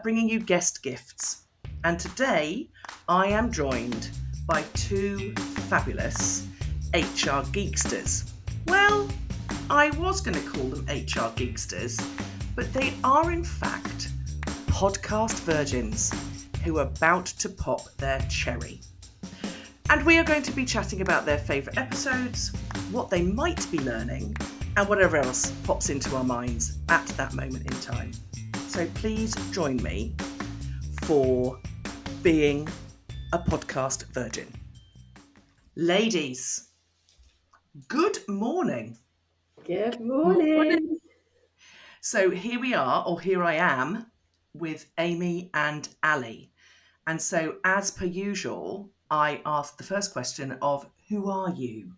bringing you guest gifts. And today I am joined by two fabulous HR geeksters. Well, I was going to call them HR geeksters, but they are in fact podcast virgins who are about to pop their cherry. And we are going to be chatting about their favourite episodes, what they might be learning, and whatever else pops into our minds at that moment in time. So please join me for being a podcast virgin. Ladies, good morning. Good morning. So here we are, or here I am, with Aime and Ali. And so, as per usual, I asked the first question of, who are you?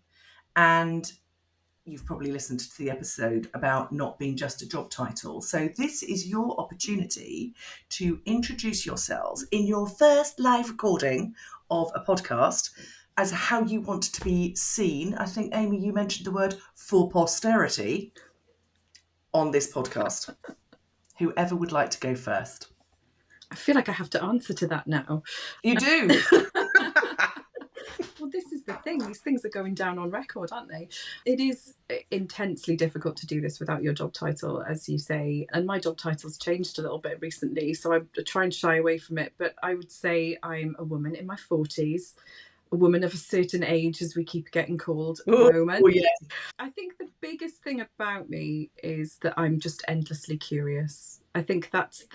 And you've probably listened to the episode about not being just a job title. So this is your opportunity to introduce yourselves in your first live recording of a podcast as how you want to be seen. I think, Aime, you mentioned the word for posterity on this podcast. Whoever would like to go first? I feel like I have to answer to that now. You do. Well, this is the thing. These things are going down on record, aren't they? It is intensely difficult to do this without your job title, as you say. And my job title's changed a little bit recently, so I'm trying to shy away from it. But I would say I'm a woman in my 40s, a woman of a certain age, as we keep getting called at the moment. Oh, yes. I think the biggest thing about me is that I'm just endlessly curious. I think that's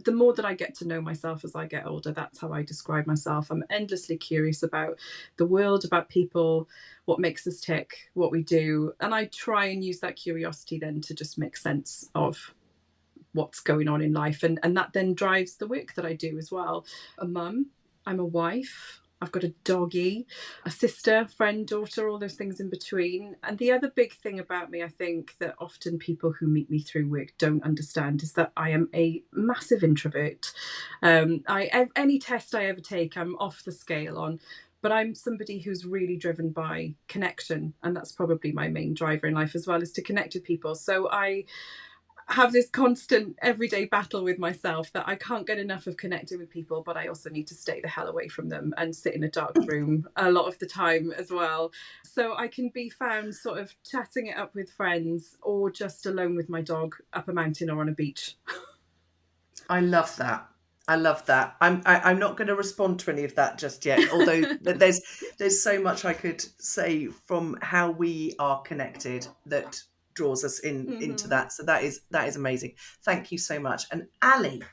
the more that I get to know myself as I get older, that's how I describe myself. I'm endlessly curious about the world, about people, what makes us tick, what we do. And I try and use that curiosity then to just make sense of what's going on in life. And that then drives the work that I do as well. A mum, I'm a wife, I've got a doggy, a sister, friend, daughter, all those things in between. And the other big thing about me, I think, that often people who meet me through work don't understand is that I am a massive introvert. Any test I ever take, I'm off the scale on. But I'm somebody who's really driven by connection. And that's probably my main driver in life as well, is to connect with people. So I have this constant everyday battle with myself that I can't get enough of connecting with people, but I also need to stay the hell away from them and sit in a dark room a lot of the time as well. So I can be found sort of chatting it up with friends or just alone with my dog up a mountain or on a beach. I love that. I'm not going to respond to any of that just yet, although there's so much I could say from how we are connected that draws us into that. So that is amazing. Thank you so much. And Ali.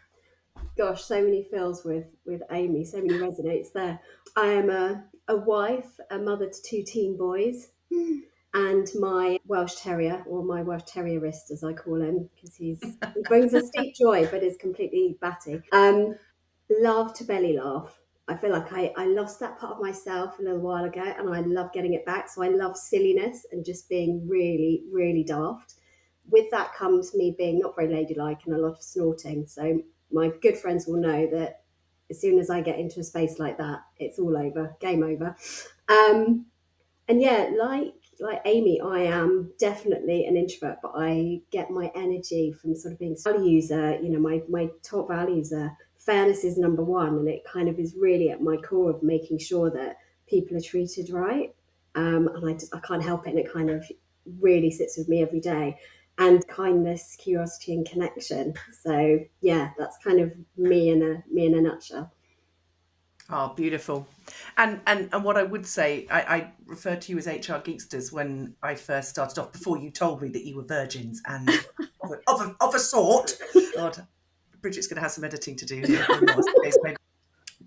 Gosh, so many feels with Aime, so many resonates there. I am a wife, a mother to two teen boys, and my Welsh Terrier, or my Welsh Terrierist as I call him, because he brings us deep joy but is completely batty. Love to belly laugh. I feel like I lost that part of myself a little while ago and I love getting it back. So I love silliness and just being really, really daft. With that comes me being not very ladylike and a lot of snorting. So my good friends will know that as soon as I get into a space like that, it's all over, game over. And yeah, like Aime, I am definitely an introvert, but I get my energy from sort of being a user. You know, my top values are fairness is number one, and it kind of is really at my core of making sure that people are treated right. And I can't help it, and it kind of really sits with me every day. And kindness, curiosity, and connection. So yeah, that's kind of me in a nutshell. Oh, beautiful. And what I would say, I referred to you as HR geeksters when I first started off, before you told me that you were virgins and of a sort. God, Bridget's going to have some editing to do here.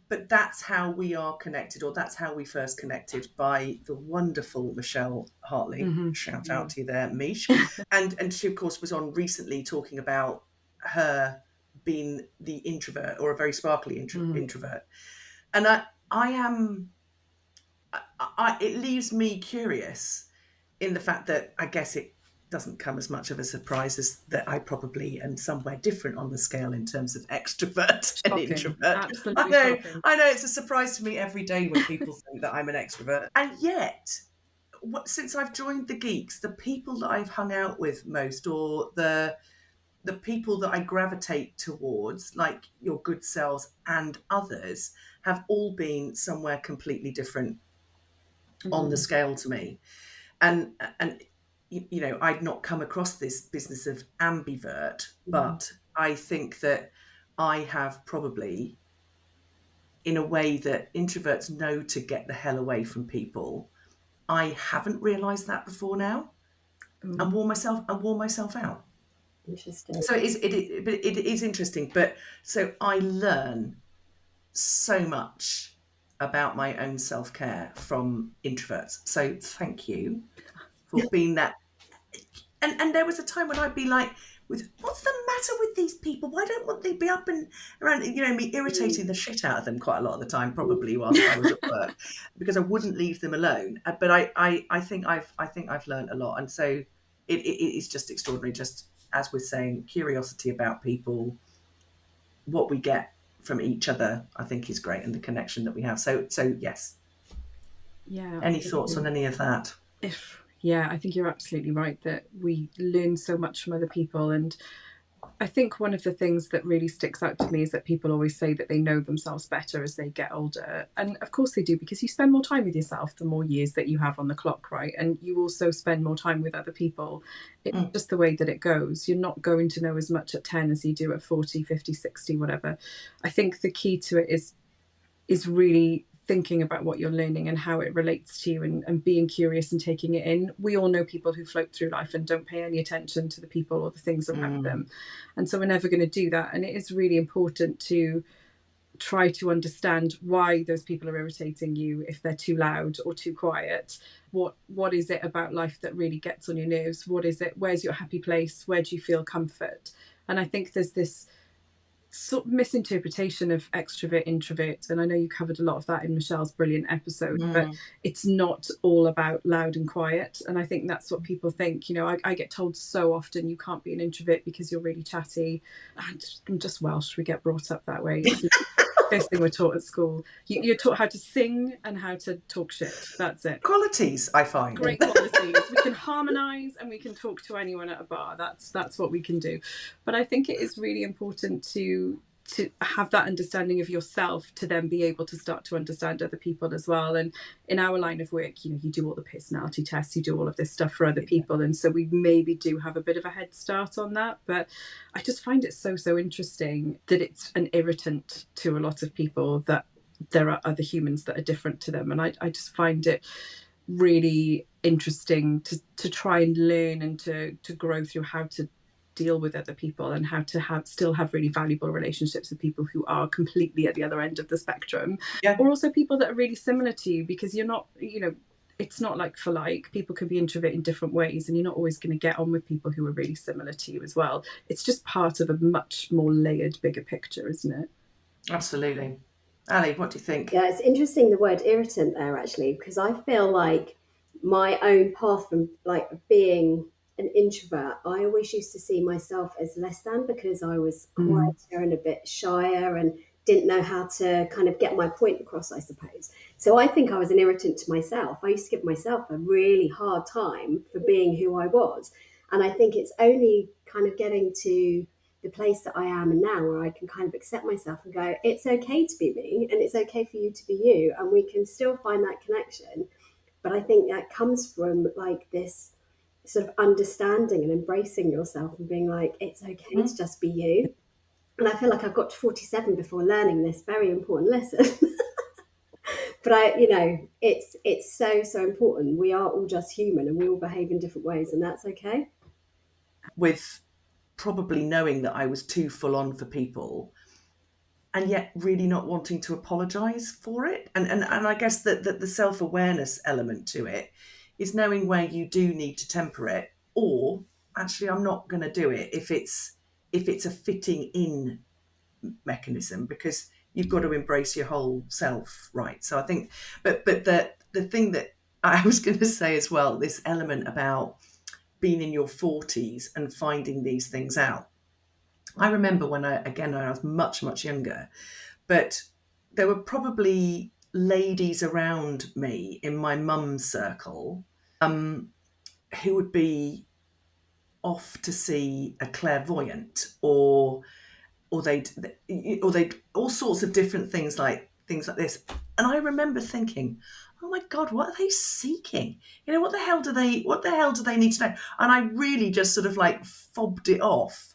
But that's how we are connected, or that's how we first connected, by the wonderful Michelle Hartley. Mm-hmm. Shout out to you there, Mish. and she, of course, was on recently talking about her being the introvert, or a very sparkly introvert. And it leaves me curious in the fact that I guess it doesn't come as much of a surprise as that I probably am somewhere different on the scale in terms of extrovert and introvert. Absolutely. I know it's a surprise to me every day when people think that I'm an extrovert. And yet, since I've joined the Geeks, the people that I've hung out with most, or the the people that I gravitate towards, like your good selves and others, have all been somewhere completely different on the scale to me. And you know, I'd not come across this business of ambivert, but I think that I have probably, in a way that introverts know to get the hell away from people, I haven't realised that before now, and wore myself out. Interesting. So it is interesting. But so I learn so much about my own self-care from introverts. So thank you for being that. And there was a time when I'd be like, what's the matter with these people? Why don't they be up and around, you know, me irritating the shit out of them quite a lot of the time, probably whilst I was at work, because I wouldn't leave them alone. But I think I've learned a lot. And so it is just extraordinary. Just as we're saying, curiosity about people, what we get from each other, I think is great, and the connection that we have. So yes. Yeah. Any thoughts on any of that? Yeah, I think you're absolutely right that we learn so much from other people. And I think one of the things that really sticks out to me is that people always say that they know themselves better as they get older. And of course they do, because you spend more time with yourself the more years that you have on the clock, right? And you also spend more time with other people. It's just the way that it goes. You're not going to know as much at 10 as you do at 40, 50, 60, whatever. I think the key to it is really thinking about what you're learning and how it relates to you, and being curious and taking it in. We all know people who float through life and don't pay any attention to the people or the things around them. And so we're never going to do that. And it is really important to try to understand why those people are irritating you, if they're too loud or too quiet. What is it about life that really gets on your nerves? What is it? Where's your happy place? Where do you feel comfort? And I think there's this sort of misinterpretation of extrovert, introvert, and I know you covered a lot of that in Michelle's brilliant episode, but it's not all about loud and quiet. And I think that's what people think. You know, I get told so often, you can't be an introvert because you're really chatty. I'm just Welsh, we get brought up that way. It's the first thing we're taught at school. You're taught how to sing and how to talk shit. That's it. Qualities, I find. Great qualities. We can harmonise and we can talk to anyone at a bar. That's what we can do. But I think it is really important to have that understanding of yourself, to then be able to start to understand other people as well. And in our line of work, you know, you do all the personality tests, you do all of this stuff for other people, and so we maybe do have a bit of a head start on that. But I just find it so interesting that it's an irritant to a lot of people that there are other humans that are different to them. And I just find it really interesting to try and learn and to grow through how to deal with other people, and how to still have really valuable relationships with people who are completely at the other end of the spectrum, or also people that are really similar to you, because you're not, you know, it's not like for like. People can be introvert in different ways, and you're not always going to get on with people who are really similar to you as well. It's just part of a much more layered, bigger picture, isn't it? Absolutely. Ali, what do you think? Yeah, it's interesting the word irritant there, actually, because I feel like my own path from like being an introvert, I always used to see myself as less than, because I was quieter and a bit shyer and didn't know how to kind of get my point across, I suppose. So I think I was an irritant to myself. I used to give myself a really hard time for being who I was. And I think it's only kind of getting to the place that I am now, where I can kind of accept myself and go, it's okay to be me, and it's okay for you to be you, and we can still find that connection. But I think that comes from like this sort of understanding and embracing yourself and being like, it's okay to just be you. And I feel like I've got to 47 before learning this very important lesson. But it's so important. We are all just human, and we all behave in different ways, and that's okay. With probably knowing that I was too full on for people, and yet really not wanting to apologise for it. And I guess that the self-awareness element to it is knowing where you do need to temper it, or actually I'm not going to do it if it's a fitting in mechanism, because you've got to embrace your whole self, right? So I think, but the thing that I was going to say as well, this element about being in your 40s and finding these things out. I remember when I was much younger, but there were probably ladies around me in my mum's circle who would be off to see a clairvoyant, or they'd all sorts of different things like this. And I remember thinking, oh my God, what are they seeking? What the hell do they need to know? And I really just sort of like fobbed it off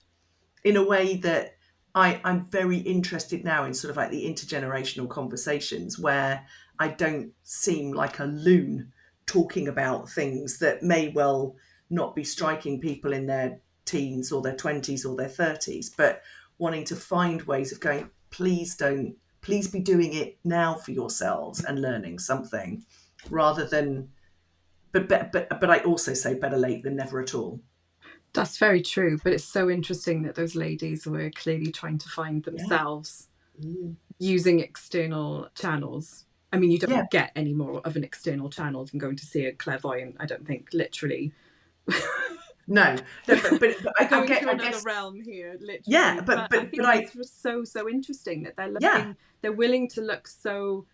in a way that I'm very interested now in sort of like the intergenerational conversations where I don't seem like a loon talking about things that may well not be striking people in their teens or their 20s or their 30s, but wanting to find ways of going, please be doing it now for yourselves and learning something rather than, but I also say better late than never at all. That's very true, but it's so interesting that those ladies were clearly trying to find themselves using external channels. I mean, you don't get any more of an external channel than going to see a clairvoyant, I don't think, literally. No, but I going get to another guess, realm here, literally. Yeah, but I think it's just so interesting that they're looking, they're willing to look so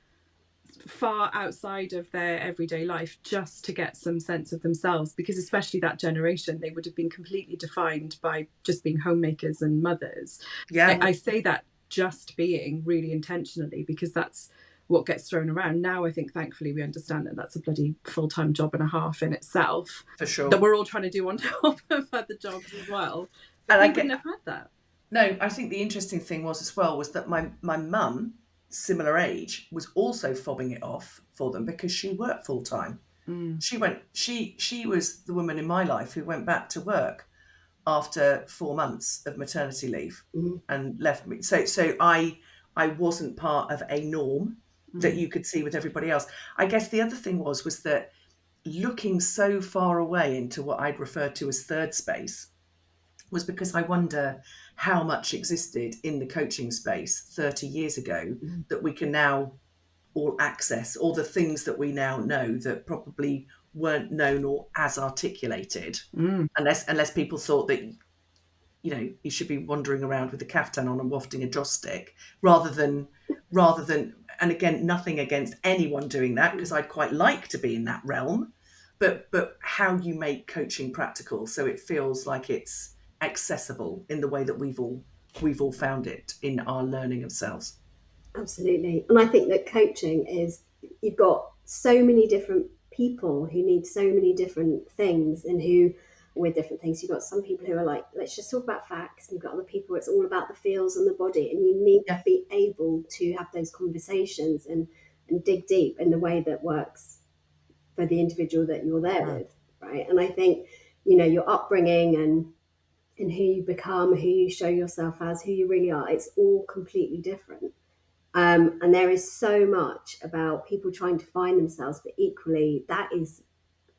far outside of their everyday life just to get some sense of themselves, because especially that generation, they would have been completely defined by just being homemakers and mothers. I say that just being really intentionally, because that's what gets thrown around now. I think thankfully we understand that that's a bloody full-time job and a half in itself, for sure, that we're all trying to do on top of other jobs as well, but we wouldn't have had that. No, I think the interesting thing was that my mum, similar age, was also fobbing it off for them because she worked full time. She was the woman in my life who went back to work after 4 months of maternity leave and left me. So I wasn't part of a norm that you could see with everybody else. I guess the other thing was that looking so far away into what I'd referred to as third space was because I wonder how much existed in the coaching space 30 years ago that we can now all access, or the things that we now know that probably weren't known or as articulated, unless people thought that you should be wandering around with a caftan on and wafting a joss stick rather than and again, nothing against anyone doing that, because I'd quite like to be in that realm, but how you make coaching practical so it feels like it's accessible in the way that we've all found it in our learning of selves. Absolutely. And I think that coaching is, you've got so many different people who need so many different things, and who with different things. You've got some people who are like, let's just talk about facts, and you've got other people where it's all about the feels and the body, and you need to be able to have those conversations and dig deep in the way that works for the individual that you're there with, right? And I think your upbringing and who you become, who you show yourself as, who you really are, it's all completely different. And there is so much about people trying to find themselves, but equally that is,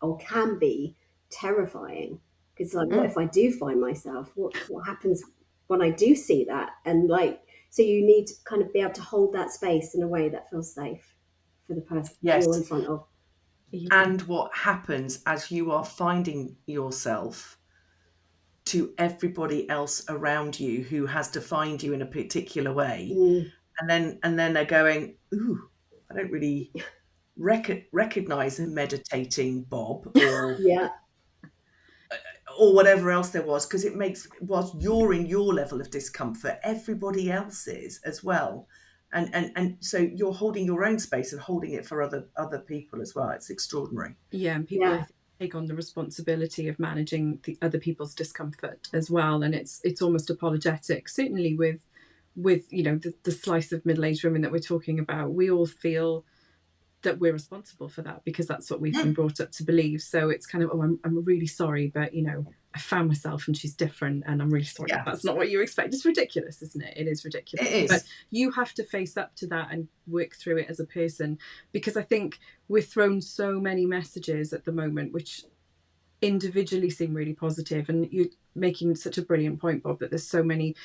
or can be, terrifying. Because like, what if I do find myself? What happens when I do see that? And like, so you need to kind of be able to hold that space in a way that feels safe for the person you're in front of. And what happens as you are finding yourself to everybody else around you who has defined you in a particular way, and then they're going, ooh, I don't really recognize a meditating Bob or whatever else there was, because it makes, whilst you're in your level of discomfort, everybody else is as well, and so you're holding your own space and holding it for other people as well. It's extraordinary. And people take on the responsibility of managing the other people's discomfort as well, and it's almost apologetic, certainly with the slice of middle-aged women that we're talking about. We all feel that we're responsible for that because that's what we've been brought up to believe. So it's kind of, I'm really sorry, but I found myself and she's different, and I'm really sorry. That's not what you expect. It's ridiculous, isn't it? It is ridiculous. It is. But you have to face up to that and work through it as a person, because I think we're thrown so many messages at the moment which individually seem really positive, and you're making such a brilliant point, Bob, that there's so many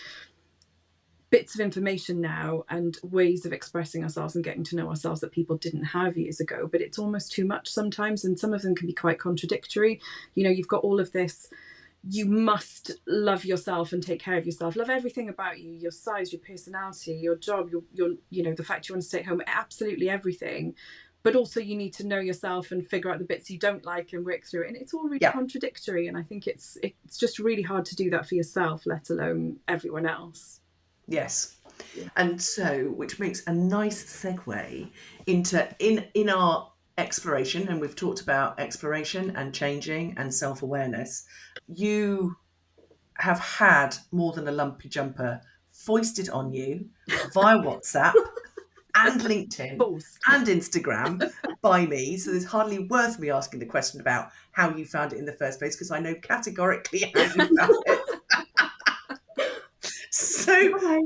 bits of information now and ways of expressing ourselves and getting to know ourselves that people didn't have years ago, but it's almost too much sometimes, and some of them can be quite contradictory. You've got all of this, you must love yourself and take care of yourself, love everything about you, your size, your personality, your job, your the fact you want to stay at home, absolutely everything. but also you need to know yourself and figure out the bits you don't like and work through it. And it's all really contradictory. And I think it's just really hard to do that for yourself, let alone everyone else. Yes. And so, which makes a nice segue into in our exploration, and we've talked about exploration and changing and self-awareness. You have had more than a lumpy jumper foisted on you via WhatsApp and LinkedIn and Instagram by me. So there's hardly worth me asking the question about how you found it in the first place, because I know categorically how you found it. So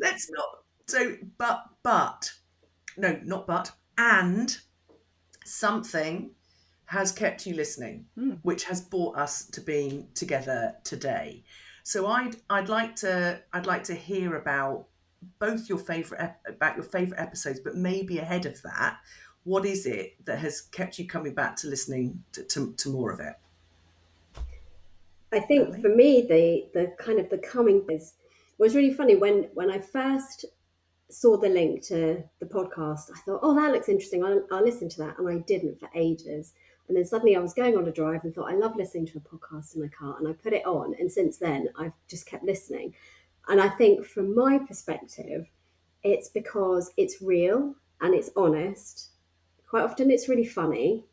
let's not. So, and something has kept you listening, which has brought us to being together today. So I'd like to hear about both your favorite episodes, but maybe ahead of that, what is it that has kept you coming back to listening to more of it? I think for me, the kind of the coming was really funny when I first saw the link to the podcast. I thought, oh, that looks interesting. I'll listen to that, and I didn't for ages. And then suddenly I was going on a drive and thought, I love listening to a podcast in my car, and I put it on. And since then, I've just kept listening. And I think from my perspective, it's because it's real and it's honest. Quite often, it's really funny.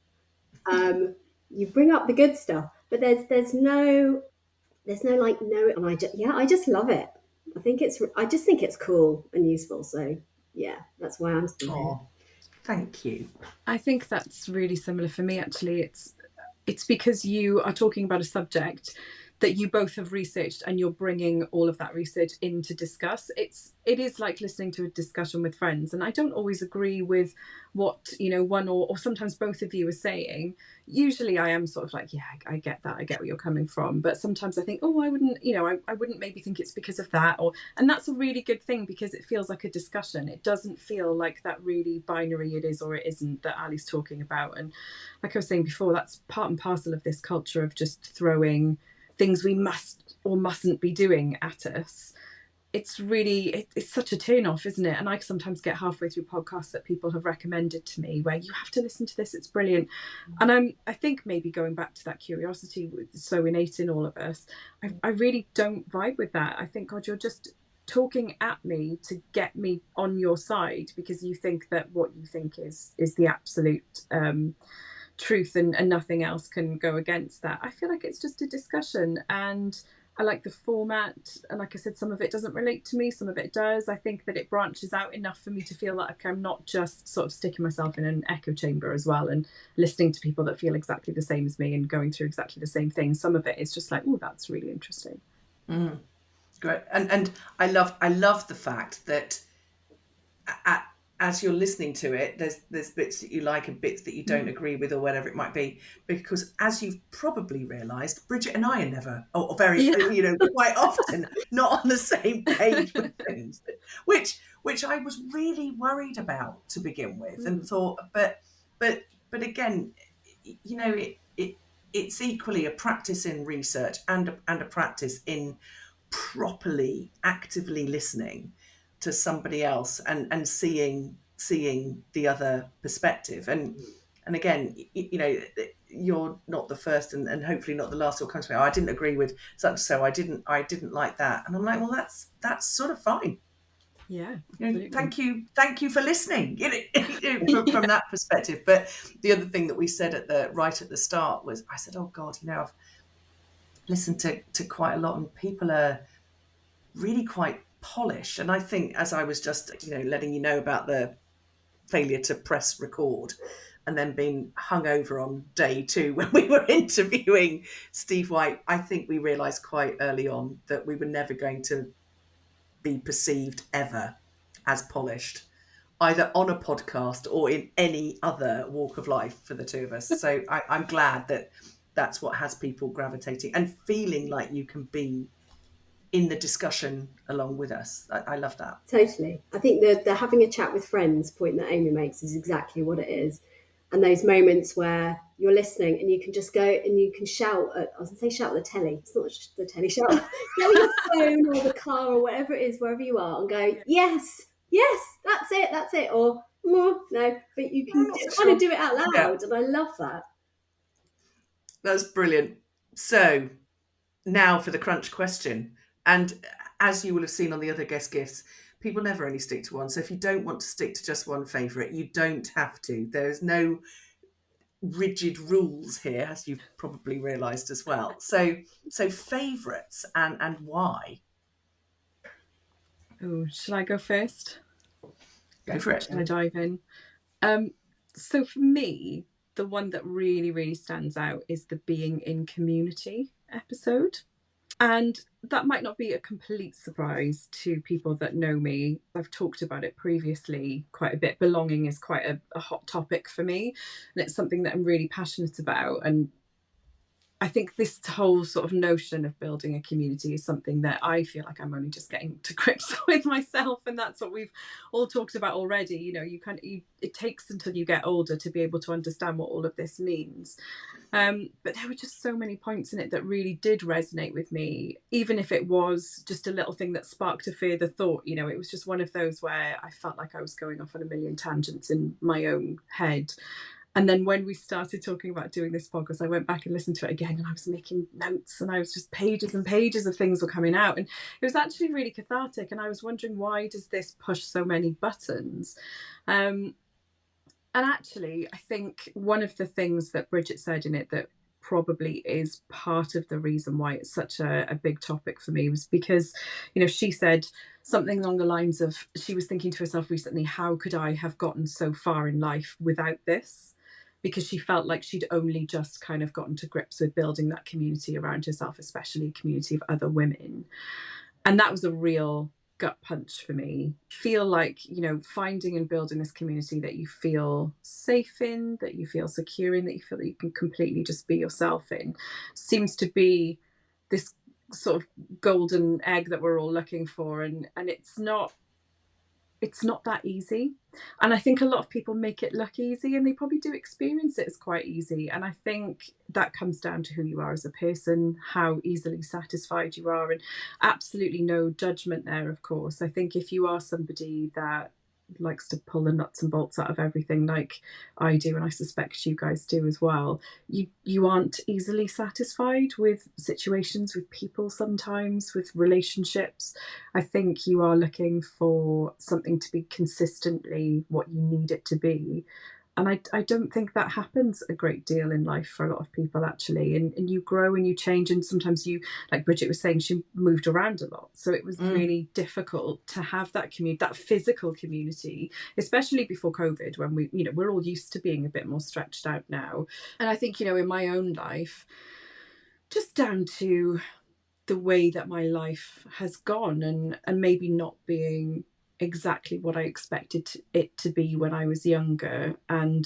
You bring up the good stuff, but there's no like no, and I just love it. I just think it's cool and useful. So yeah, that's why I'm still here. Thank you. I think that's really similar for me, actually. It's because you are talking about a subject that you both have researched, and you're bringing all of that research in to discuss. It is like listening to a discussion with friends, and I don't always agree with what one or sometimes both of you are saying. Usually I am sort of like, yeah, I get that, I get where you're coming from, but sometimes I think, oh, I wouldn't I wouldn't maybe think it's because of that, and that's a really good thing, because it feels like a discussion. It doesn't feel like that really binary it is or it isn't that Ali's talking about. And like I was saying before, that's part and parcel of this culture of just throwing things we must or mustn't be doing at us. It's really, it's such a turn off, isn't it? And I sometimes get halfway through podcasts that people have recommended to me where you have to listen to this, it's brilliant. And I think maybe going back to that curiosity so innate in all of us, I really don't vibe with that. I think, God, you're just talking at me to get me on your side because you think that what you think is the absolute truth, and nothing else can go against that. I feel like it's just a discussion, and I like the format. And like I said, some of it doesn't relate to me, some of it does. I think that it branches out enough for me to feel like I'm not just sort of sticking myself in an echo chamber as well and listening to people that feel exactly the same as me and going through exactly the same thing. Some of it is just like, oh, that's really interesting. Great. And I love the fact that as you're listening to it, there's bits that you like and bits that you don't agree with, or whatever it might be. Because as you've probably realised, Bridget and I are never, or very, quite often not on the same page with things, which I was really worried about to begin with, and thought, but again, it's equally a practice in research and a practice in properly, actively listening to somebody else and seeing the other perspective. And again, you're not the first and hopefully not the last who comes to me, I didn't agree with such, so I didn't like that. And I'm like, well, that's sort of fine. Yeah. Thank you for listening, from that perspective. But the other thing that we said right at the start was, I said, oh God, I've listened to quite a lot, and people are really quite polished. And I think, as I was just letting you know about the failure to press record and then being hungover on day 2 when we were interviewing Steve White, I think we realised quite early on that we were never going to be perceived ever as polished, either on a podcast or in any other walk of life for the two of us. So I'm glad that that's what has people gravitating and feeling like you can be in the discussion along with us. I love that. Totally. I think the having a chat with friends point that Aime makes is exactly what it is. And those moments where you're listening and you can just go and you can shout at, I was going to say shout at the telly. It's not just the telly, shout at your phone or the car or whatever it is, wherever you are, and go, yes, that's it. Or No, but you I'm can not so kind sure. of do it out Yeah, loud, and I love that. that's brilliant. So now for the crunch question. And as you will have seen on the other guest gifts, people never only stick to one. So if you don't want to stick to just one favourite, you don't have to. There's no rigid rules here, as you've probably realised as well. So favourites and why? Oh, should I go first? Go for it. Shall I dive in? So for me, the one that really, really stands out is the being in community episode. And that might not be a complete surprise to people that know me. I've talked about it previously quite a bit. Belonging is quite a hot topic for me, and it's something that I'm really passionate about. And I think this whole sort of notion of building a community is something that I feel like I'm only just getting to grips with myself, and that's what we've all talked about already. You know, it takes until you get older to be able to understand what all of this means. But there were just so many points in it that really did resonate with me, even if it was just a little thing that sparked a further thought. You know, it was just one of those where I felt like I was going off on a million tangents in my own head. And then when we started talking about doing this podcast, I went back and listened to it again, and I was making notes, and I was just pages and pages of things were coming out. And it was actually really cathartic. And I was wondering, why does this push so many buttons? And actually, I think one of the things that Bridget said in it that probably is part of the reason why it's such a big topic for me was because, you know, she said something along the lines of, she was thinking to herself recently, how could I have gotten so far in life without this? Because she felt like she'd only just kind of gotten to grips with building that community around herself, especially a community of other women. And that was a real gut punch for me. Feel like, you know, finding and building this community that you feel safe in, that you feel secure in, that you feel that you can completely just be yourself in, seems to be this sort of golden egg that we're all looking for. And it's not that easy. And I think a lot of people make it look easy, and they probably do experience it as quite easy. And I think that comes down to who you are as a person, how easily satisfied you are, and absolutely no judgment there, of course. I think if you are somebody that likes to pull the nuts and bolts out of everything like I do, and I suspect you guys do as well, you aren't easily satisfied with situations, with people, sometimes with relationships. I think you are looking for something to be consistently what you need it to be. And I don't think that happens a great deal in life for a lot of people, actually. And you grow and you change. And sometimes you, like Bridget was saying, she moved around a lot. So it was really difficult to have that community, that physical community, especially before COVID, when we, you know, we're all used to being a bit more stretched out now. And I think, you know, in my own life, just down to the way that my life has gone, and maybe not being exactly what I expected it to be when I was younger, and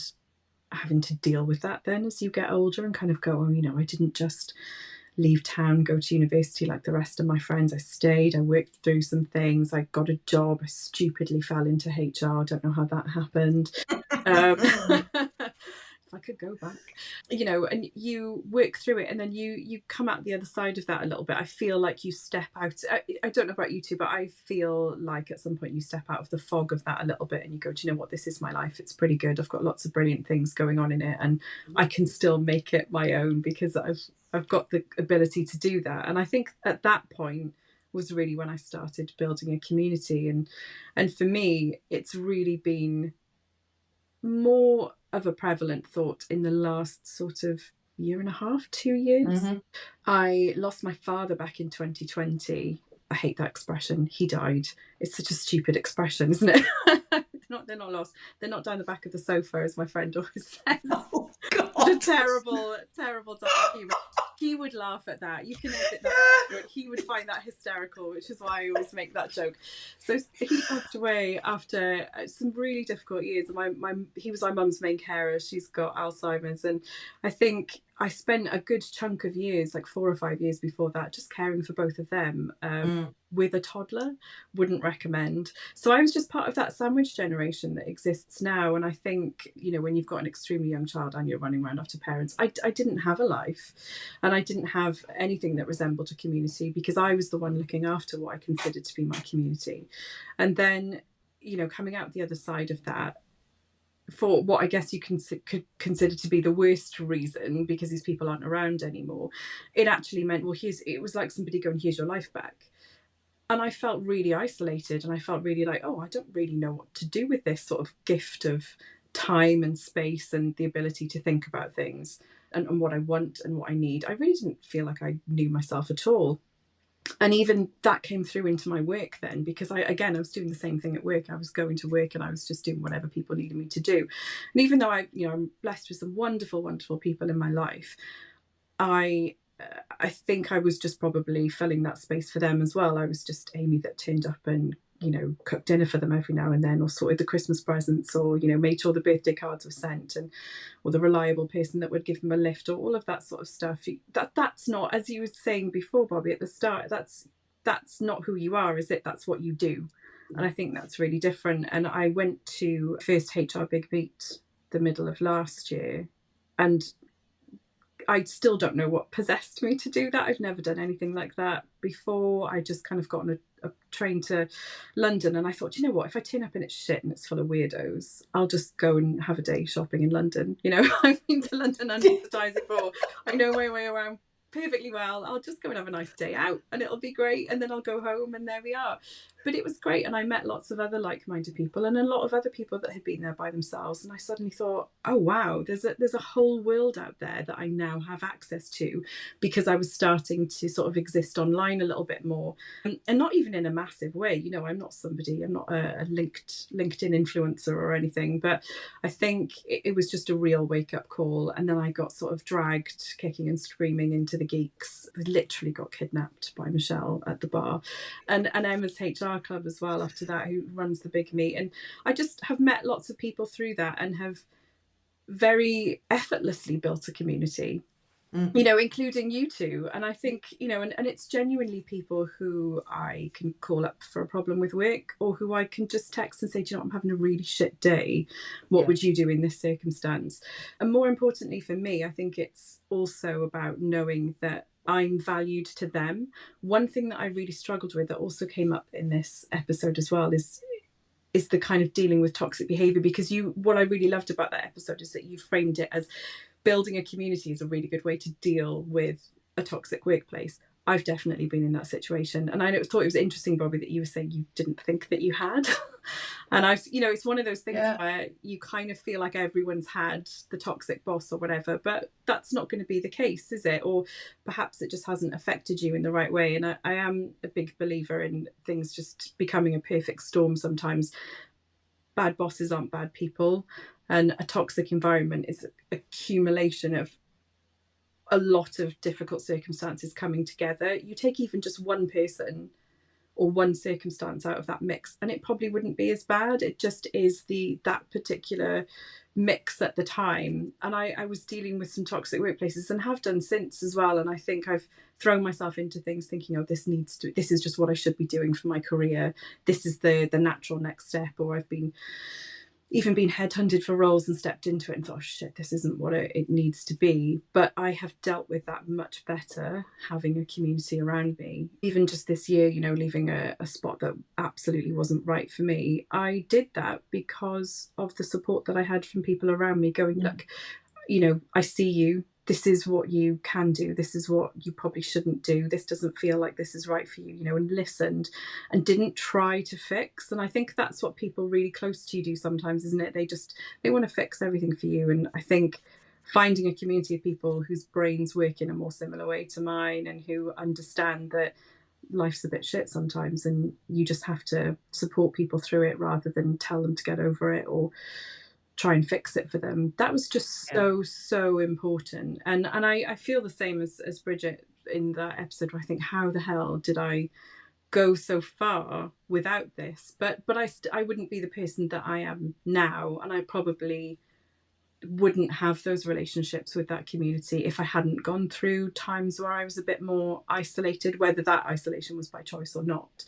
having to deal with that then as you get older and kind of go, oh, you know, I didn't just leave town, go to university like the rest of my friends. I stayed, I worked through some things, I got a job, I stupidly fell into HR, don't know how that happened. If I could go back, you know, and you work through it, and then you come out the other side of that a little bit. I feel like you step out. I don't know about you two, but I feel like at some point you step out of the fog of that a little bit, and you go, do you know what, this is my life, it's pretty good, I've got lots of brilliant things going on in it, and I can still make it my own because I've got the ability to do that. And I think at that point was really when I started building a community, and for me it's really been more of a prevalent thought in the last sort of year and a half, 2 years. I lost my father back in 2020. I hate that expression. He died. It's such a stupid expression, isn't it? They're not lost. They're not down the back of the sofa, as my friend always says. Oh, God. The terrible dark humour. He would laugh at that. You can edit that. But he would find that hysterical, which is why I always make that joke. So he passed away after some really difficult years. He was my mum's main carer. She's got Alzheimer's, and I think I spent a good chunk of years, like 4 or 5 years before that, just caring for both of them with a toddler. Wouldn't recommend. So I was just part of that sandwich generation that exists now. And I think, you know, when you've got an extremely young child and you're running around after parents, I didn't have a life, and I didn't have anything that resembled a community, because I was the one looking after what I considered to be my community. And then, you know, coming out the other side of that, for what I guess you could consider to be the worst reason, because these people aren't around anymore, it actually meant, well, it was like somebody going, here's your life back. And I felt really isolated, and I felt really like, oh, I don't really know what to do with this sort of gift of time and space and the ability to think about things and what I want and what I need. I really didn't feel like I knew myself at all. And even that came through into my work then, because I was doing the same thing at work. I was going to work and I was just doing whatever people needed me to do. And even though I'm blessed with some wonderful, wonderful people in my life, I think I was just probably filling that space for them as well. I was just Amy that turned up and, cooked dinner for them every now and then, or sorted the Christmas presents, or, made sure the birthday cards were sent, or the reliable person that would give them a lift, or all of that sort of stuff. That's not, as you were saying before, Bobby, at the start, that's not who you are, is it? That's what you do. And I think that's really different. And I went to first HR Big Meet the middle of last year, and I still don't know what possessed me to do that. I've never done anything like that before. I just kind of got on a train to London, and I thought, you know what, if I turn up and it's shit and it's full of weirdos, I'll just go and have a day shopping in London. I've been to London hundreds of times before. I know my way around perfectly well. I'll just go and have a nice day out and it'll be great, and then I'll go home, and there we are. But it was great, and I met lots of other like-minded people and a lot of other people that had been there by themselves, and I suddenly thought, oh wow, there's a whole world out there that I now have access to, because I was starting to sort of exist online a little bit more, and not even in a massive way. I'm not a LinkedIn influencer or anything, but I think it was just a real wake-up call. And then I got sort of dragged kicking and screaming into the geeks. I literally got kidnapped by Michelle at the bar, and Emma's HR club as well after that, who runs the Big Meet. And I just have met lots of people through that and have very effortlessly built a community, including you two. And I think, and it's genuinely people who I can call up for a problem with work, or who I can just text and say, do you know what, I'm having a really shit day. What would you do in this circumstance? And more importantly for me, I think it's also about knowing that I'm valued to them. One thing that I really struggled with, that also came up in this episode as well, is the kind of dealing with toxic behavior. Because what I really loved about that episode is that you framed it as building a community is a really good way to deal with a toxic workplace. I've definitely been in that situation. And I thought it was interesting, Bobby, that you were saying you didn't think that you had. And it's one of those things where you kind of feel like everyone's had the toxic boss or whatever, but that's not going to be the case, is it? Or perhaps it just hasn't affected you in the right way. And I am a big believer in things just becoming a perfect storm sometimes. Bad bosses aren't bad people. And a toxic environment is an accumulation of a lot of difficult circumstances coming together. You take even just one person or one circumstance out of that mix, and it probably wouldn't be as bad. It just is that particular mix at the time. And I was dealing with some toxic workplaces, and have done since as well. And I think I've thrown myself into things thinking, oh, this is just what I should be doing for my career. This is the natural next step. Or I've been headhunted for roles and stepped into it and thought, oh shit, this isn't what it needs to be. But I have dealt with that much better having a community around me. Even just this year, leaving a spot that absolutely wasn't right for me, I did that because of the support that I had from people around me going, look, I see you. This is what you can do. This is what you probably shouldn't do. This doesn't feel like this is right for you, and listened and didn't try to fix. And I think that's what people really close to you do sometimes, isn't it? They want to fix everything for you. And I think finding a community of people whose brains work in a more similar way to mine, and who understand that life's a bit shit sometimes, and you just have to support people through it rather than tell them to get over it or try and fix it for them. That was just so important. And I feel the same as Bridget in that episode, where I think, how the hell did I go so far without this? But I wouldn't be the person that I am now, and I probably wouldn't have those relationships with that community if I hadn't gone through times where I was a bit more isolated, whether that isolation was by choice or not.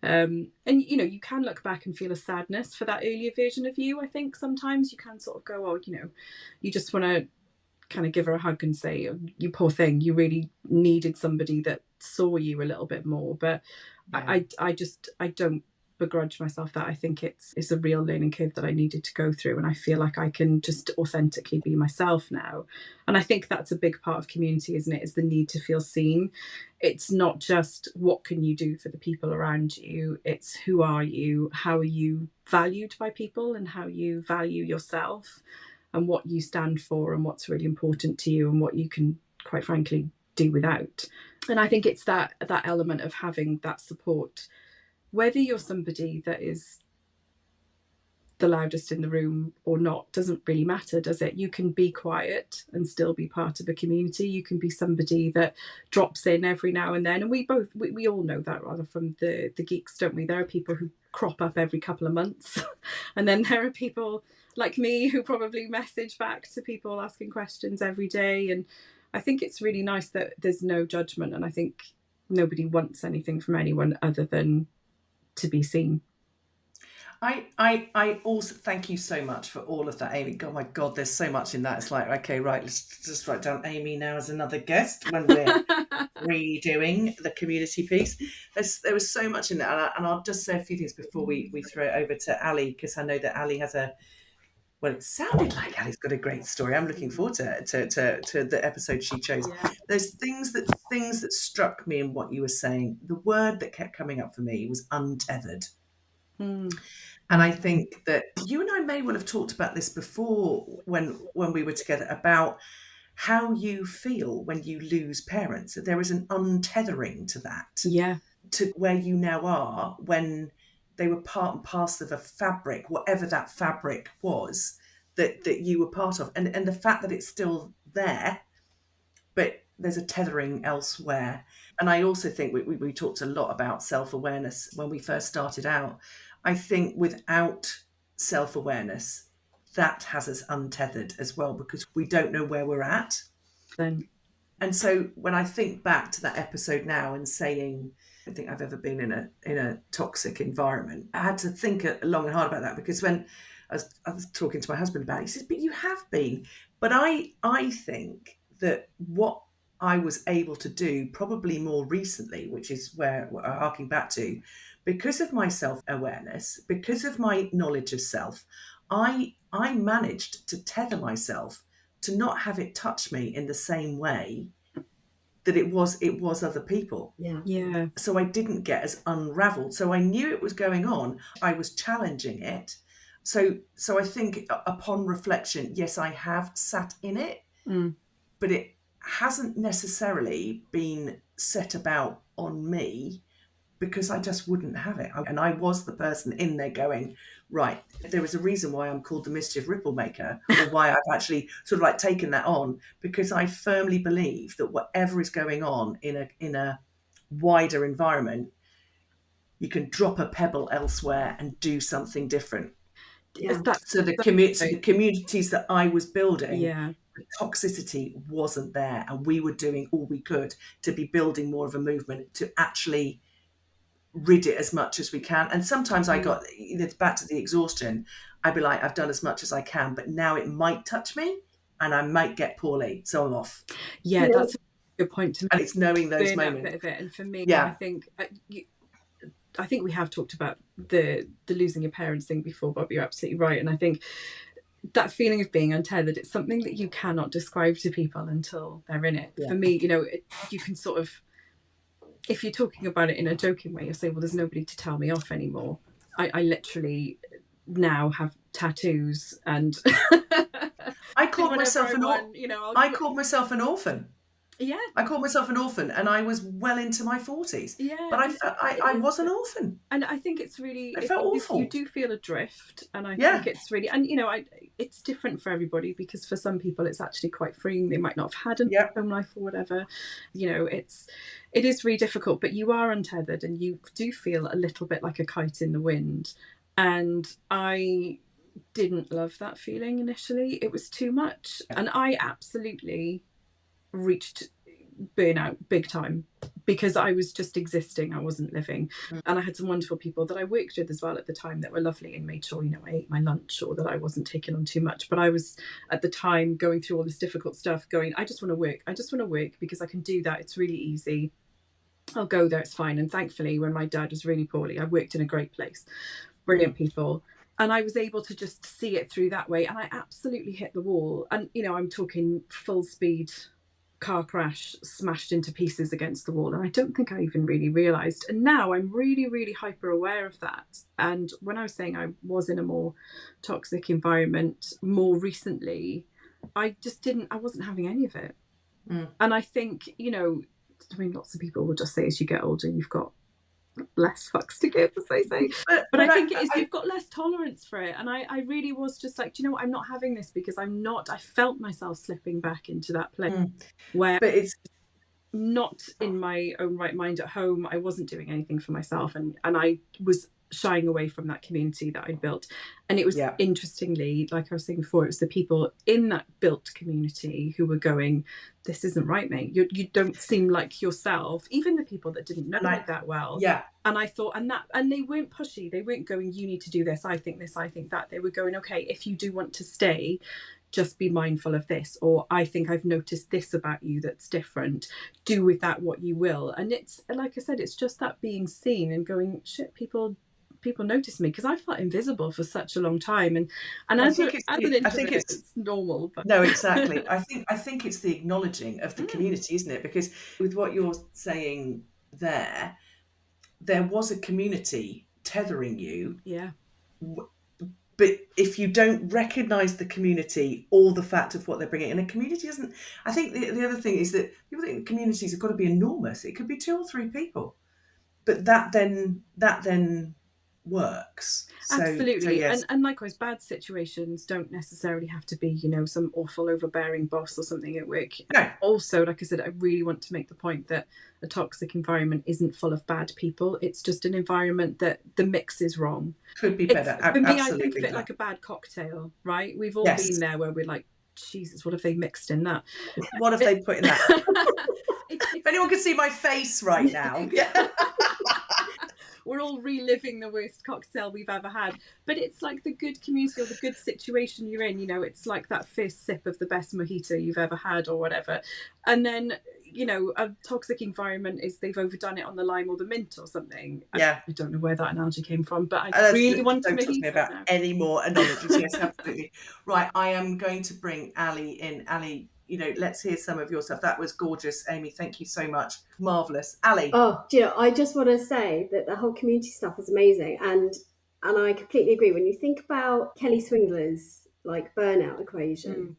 And you can look back and feel a sadness for that earlier version of you. I think sometimes you can sort of go, oh, you just want to kind of give her a hug and say, oh, you poor thing, you really needed somebody that saw you a little bit more. But I don't begrudge myself that. I think it's a real learning curve that I needed to go through, and I feel like I can just authentically be myself now. And I think that's a big part of community, isn't it? Is the need to feel seen. It's not just what can you do for the people around you, it's who are you, how are you valued by people, and how you value yourself, and what you stand for, and what's really important to you, and what you can, quite frankly, do without. And I think it's that element of having that support, whether you're somebody that is the loudest in the room or not, doesn't really matter, does it? You can be quiet and still be part of a community. You can be somebody that drops in every now and then. And we all know that, rather, from the geeks, don't we? There are people who crop up every couple of months. And then there are people like me who probably message back to people asking questions every day. And I think it's really nice that there's no judgment. And I think nobody wants anything from anyone other than to be seen. I also thank you so much for all of that, Amy. Oh my God, there's so much in that. It's like, okay, right, let's just write down Amy now as another guest when we're redoing the community piece. There was so much in that, and I'll just say a few things before we throw it over to Ali, because I know that Ali has well, it sounded like Ali's got a great story. I'm looking forward to the episode she chose. Yeah. There's things that struck me in what you were saying. The word that kept coming up for me was untethered. And I think that you and I may well have talked about this before when we were together, about how you feel when you lose parents. That there is an untethering to that, to where you now are, when they were part and parcel of a fabric, whatever that fabric was that you were part of, and the fact that it's still there, but there's a tethering elsewhere. And I also think we talked a lot about self-awareness when we first started out. I think without self-awareness, that has us untethered as well, because we don't know where we're at. And so when I think back to that episode now and saying, I don't think I've ever been in a toxic environment, I had to think long and hard about that, because when I was talking to my husband about it, he says, but you have been. But I think that what I was able to do probably more recently, which is where I'm harking back to, because of my self-awareness, because of my knowledge of self, I managed to tether myself to not have it touch me in the same way that it was other people. Yeah. So I didn't get as unraveled. So I knew it was going on. I was challenging it. So I think upon reflection, yes, I have sat in it, but it hasn't necessarily been set about on me, because I just wouldn't have it. And I was the person in there going, right, there is a reason why I'm called the mischief ripple maker, or why I've actually sort of like taken that on, because I firmly believe that whatever is going on in a wider environment, you can drop a pebble elsewhere and do something different. So the communities that I was building, the toxicity wasn't there, and we were doing all we could to be building more of a movement to actually rid it as much as we can. And sometimes I got back to the exhaustion. I'd be like, I've done as much as I can, but now it might touch me and I might get poorly, so I'm off. That's a good point to make. And it's knowing those moments. Bit of it. And for me, I think we have talked about the losing your parents thing before, Bob. You're absolutely right. And I think that feeling of being untethered, it's something that you cannot describe to people until they're in it. For me, you can sort of, if you're talking about it in a joking way, you'll say, well, there's nobody to tell me off anymore. I literally now have tattoos, and I called myself I called myself an orphan. Yeah. I called myself an orphan, and I was well into my 40s. Yeah. But I was an orphan. And I think it's really, I felt awful. You do feel adrift, and I think it's really, and it's different for everybody, because for some people it's actually quite freeing. They might not have had a home life or whatever. It is really difficult, but you are untethered and you do feel a little bit like a kite in the wind. And I didn't love that feeling initially. It was too much. And I absolutely reached burnout big time, because I was just existing. I wasn't living. And I had some wonderful people that I worked with as well at the time that were lovely and made sure, I ate my lunch, or that I wasn't taking on too much. But I was at the time going through all this difficult stuff, going, I just want to work. I just want to work because I can do that. It's really easy. I'll go there, it's fine. And thankfully, when my dad was really poorly, I worked in a great place, brilliant people. And I was able to just see it through that way. And I absolutely hit the wall. And, you know, I'm talking full speed car crash, smashed into pieces against the wall. And I don't think I even really realised. And now I'm really, really hyper aware of that. And when I was saying I was in a more toxic environment more recently, I wasn't having any of it. And I think, you know, I mean, lots of people will just say as you get older, you've got less fucks to give, as they say. But I think it is, you've got less tolerance for it. And I really was just like, do you know what? I'm not having this, because I felt myself slipping back into that place where it's not in my own right mind at home. I wasn't doing anything for myself. And I was shying away from that community that I'd built. And it was interestingly, like I was saying before, it was the people in that built community who were going, this isn't right, mate. You don't seem like yourself. Even the people that didn't know me that well. Yeah. And I thought, and they weren't pushy. They weren't going, you need to do this. I think this, I think that. They were going, okay, if you do want to stay, just be mindful of this. Or I think I've noticed this about you that's different. Do with that what you will. And it's, like I said, it's just that being seen and going, shit, people notice me, because I felt invisible for such a long time, and as an introvert, it's normal. But no, exactly. I think it's the acknowledging of the community, isn't it? Because with what you're saying there was a community tethering you. Yeah. But if you don't recognise the community or the fact of what they're bringing, and a community doesn't. I think the other thing is that people think communities have got to be enormous. It could be 2 or 3 people, but that then works. Absolutely. So yes. And likewise, bad situations don't necessarily have to be, you know, some awful overbearing boss or something at work. No. Also, like I said, I really want to make the point that a toxic environment isn't full of bad people. It's just an environment that the mix is wrong. Could be better. For me, I think of it like a bad cocktail, right? We've all been there where we're like, Jesus, what have they mixed in that? What have they put in that? If anyone could see my face right now. We're all reliving the worst cocktail we've ever had. But it's like the good community or the good situation you're in, you know, it's like that first sip of the best mojito you've ever had or whatever. And then, you know, a toxic environment is they've overdone it on the lime or the mint or something. Yeah. I don't know where that analogy came from, but I really want to talk to me about any more analogies. Yes, absolutely. Right, I am going to bring Ali in. Ali, you know, let's hear some of your stuff. That was gorgeous, Amy. Thank you so much. Marvellous. Ali. Oh, do you know, I just want to say that the whole community stuff is amazing. And I completely agree. When you think about Kelly Swingler's like burnout equation,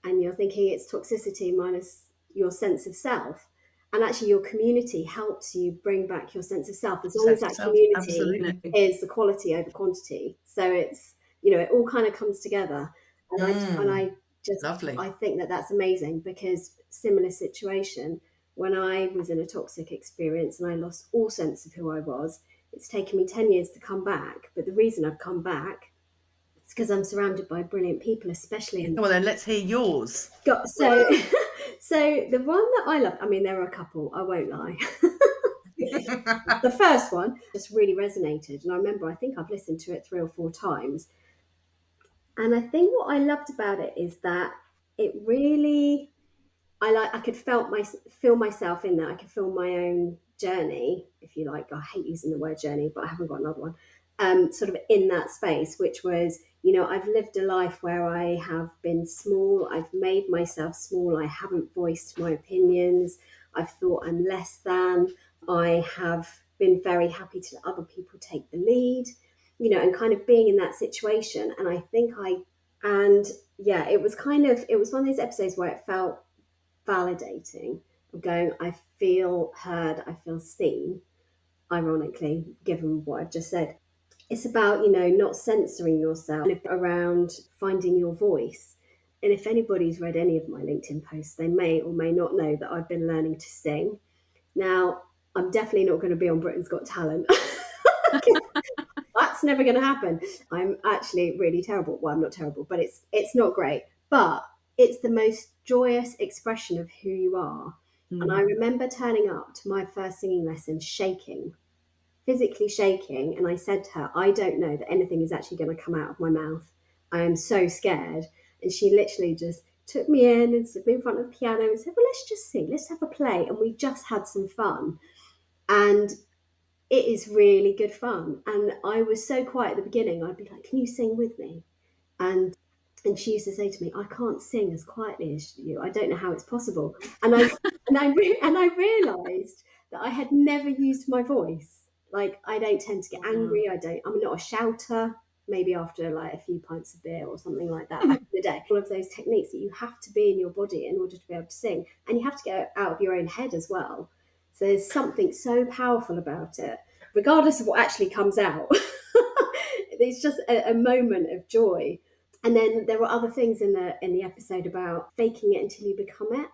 and you're thinking it's toxicity minus your sense of self, and actually your community helps you bring back your sense of self, as long as that community is the quality over quantity. So it's, you know, it all kind of comes together. And I just, lovely. I think that that's amazing, because similar situation, when I was in a toxic experience and I lost all sense of who I was, it's taken me 10 years to come back. But the reason I've come back is because I'm surrounded by brilliant people, especially. Well, then let's hear yours. So the one that I love, I mean, there are a couple, I won't lie. The first one just really resonated. And I remember, I think I've listened to it 3 or 4 times. And I think what I loved about it is that it really, I could feel myself in that. I could feel my own journey, if you like. I hate using the word journey, but I haven't got another one. Sort of in that space, which was, you know, I've lived a life where I have been small. I've made myself small. I haven't voiced my opinions. I've thought I'm less than. I have been very happy to let other people take the lead, you know, and kind of being in that situation. And I think it was one of those episodes where it felt validating, of going, I feel heard, I feel seen, ironically, given what I've just said. It's about, you know, not censoring yourself, around finding your voice. And if anybody's read any of my LinkedIn posts, they may or may not know that I've been learning to sing. Now, I'm definitely not going to be on Britain's Got Talent. That's never going to happen. I'm actually really terrible. Well, I'm not terrible, but it's not great. But it's the most joyous expression of who you are. And I remember turning up to my first singing lesson shaking, physically shaking. And I said to her, I don't know that anything is actually going to come out of my mouth. I am so scared. And she literally just took me in and stood me in front of the piano and said, well, let's just sing. Let's have a play. And we just had some fun. And it is really good fun. And I was so quiet at the beginning. I'd be like, "Can you sing with me?" And she used to say to me, "I can't sing as quietly as you. I don't know how it's possible." And I realised that I had never used my voice. Like, I don't tend to get angry. I'm not a shouter. Maybe after like a few pints of beer or something like that back in the day. All of those techniques that you have to be in your body in order to be able to sing, and you have to get out of your own head as well. So there's something so powerful about it, regardless of what actually comes out. It's just a moment of joy. And then there were other things in the episode about faking it until you become it,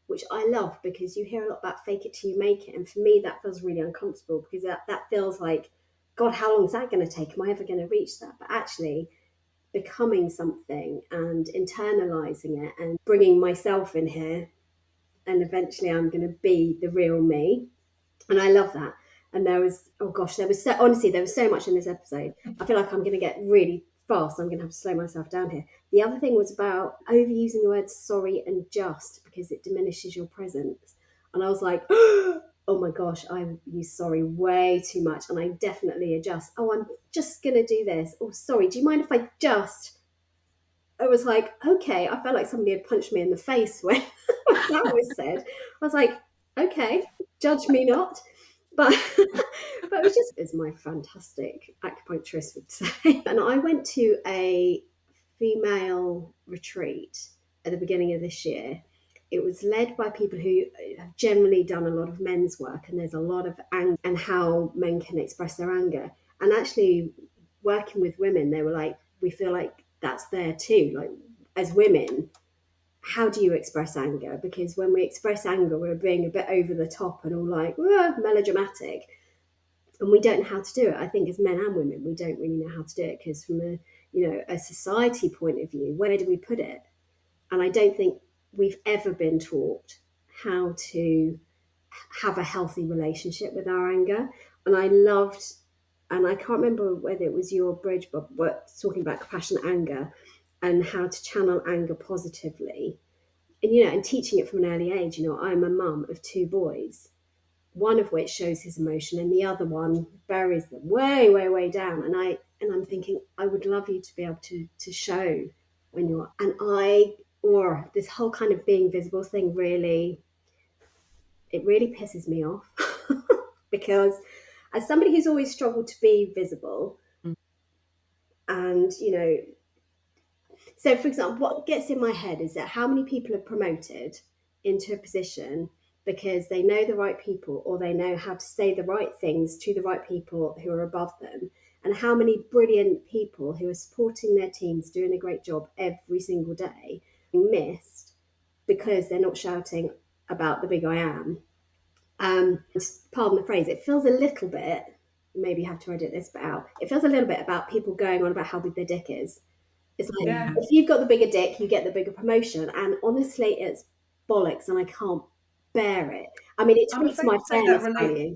which I love, because you hear a lot about fake it till you make it. And for me, that feels really uncomfortable, because that feels like, God, how long is that going to take? Am I ever going to reach that? But actually becoming something and internalizing it and bringing myself in here, and eventually I'm going to be the real me. And I love that. And there was so much in this episode. I feel like I'm going to get really fast. I'm going to have to slow myself down here. The other thing was about overusing the words sorry and just, because it diminishes your presence. And I was like, oh my gosh, I use sorry way too much, and I definitely adjust. Oh, I'm just going to do this. Oh, sorry, do you mind if I just? I was like, okay. I felt like somebody had punched me in the face when that was said. I was like, okay, judge me not. But it was just, as my fantastic acupuncturist would say. And I went to a female retreat at the beginning of this year. It was led by people who have generally done a lot of men's work, and there's a lot of anger and how men can express their anger. And actually working with women, they were like, we feel like that's there too. Like, as women, how do you express anger? Because when we express anger, we're being a bit over the top and all like melodramatic, and we don't know how to do it. I think as men and women, we don't really know how to do it, because from a society point of view, where do we put it? And I don't think we've ever been taught how to have a healthy relationship with our anger. And I loved, and I can't remember whether it was your bridge, but talking about compassionate anger and how to channel anger positively. And, and teaching it from an early age. I'm a mum of 2 boys, one of which shows his emotion and the other one buries them way, way, way down. And I'm thinking, I would love you to be able to show when you're, or this whole kind of being visible thing really pisses me off. Because as somebody who's always struggled to be visible, and, so for example, what gets in my head is that how many people are promoted into a position because they know the right people, or they know how to say the right things to the right people who are above them, and how many brilliant people who are supporting their teams, doing a great job every single day, being missed because they're not shouting about the big I am. Pardon the phrase, it feels a little bit, maybe you have to edit this bit out, it feels a little bit about people going on about how big their dick is. It's like, if you've got the bigger dick, you get the bigger promotion. And honestly, it's bollocks, and I can't bear it. I mean, it tweaks my fairness value.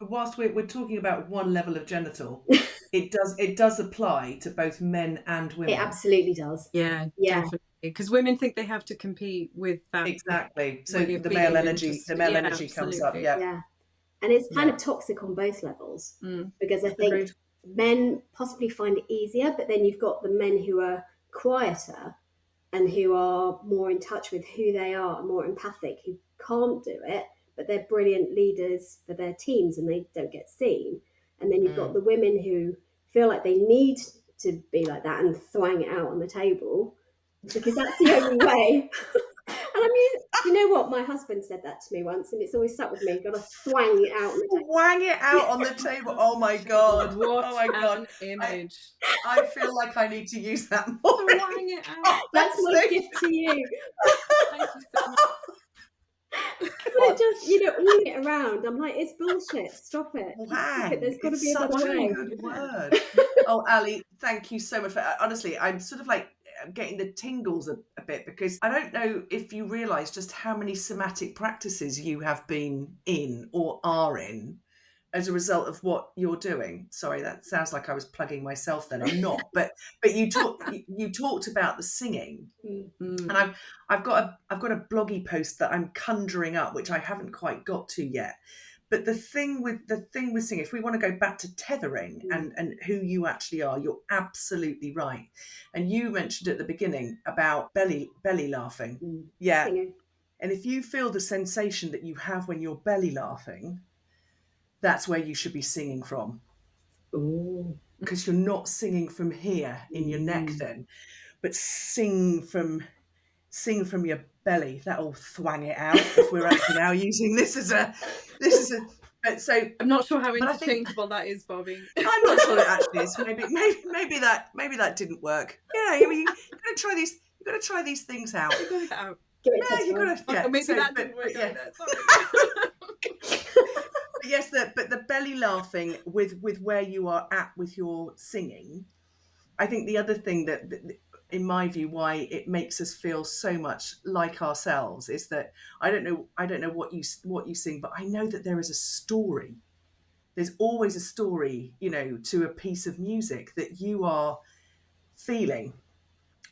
Whilst we're talking about one level of genital, it does apply to both men and women. It absolutely does. Yeah. Definitely. Because women think they have to compete with that. Exactly. So the male energy comes up. Yeah. And it's kind of toxic on both levels, because I think men possibly find it easier, but then you've got the men who are quieter and who are more in touch with who they are, more empathic, who can't do it, but they're brilliant leaders for their teams and they don't get seen. And then you've got the women who feel like they need to be like that and thwang it out on the table, because that's the only way. And I mean, you know what? My husband said that to me once, and it's always stuck with me. You've got to thwang it out on the table. Thwang it out on the table. Oh my God. What oh my God. an image. I feel like I need to use that more. Thwang it out. That's my gift to you. Thank you so much. But it just, all it around. I'm like, it's bullshit. Stop it. Thwang. There's got to be such another way. a good word. Oh, Ali, thank you so much for honestly, I'm sort of like getting the tingles a bit, because I don't know if you realise just how many somatic practices you have been in or are in as a result of what you're doing. Sorry, that sounds like I was plugging myself then. I'm not. But you talked about the singing. And I've got a bloggy post that I'm conjuring up, which I haven't quite got to yet. But the thing with singing, if we want to go back to tethering and who you actually are, you're absolutely right. And you mentioned at the beginning about belly laughing. Yeah. Singing. And if you feel the sensation that you have when you're belly laughing, that's where you should be singing from. Ooh. Because you're not singing from here in your neck then, but sing from your belly. That'll thwang it out if we're actually now using this as a so I'm not sure how but I think- interchangeable that is, Bobby. I'm not sure it actually is. Maybe that didn't work. Yeah, you've got to try these. You've got to try these things out. You've got to get out. Give it a Yeah, test you've run. got to. Yeah, Maybe so, that but- didn't work but yeah. either. Sorry. But yes, but the belly laughing with where you are at with your singing. I think the other thing that in my view, why it makes us feel so much like ourselves is that I don't know what you sing, but I know that there is a story. There's always a story, to a piece of music that you are feeling.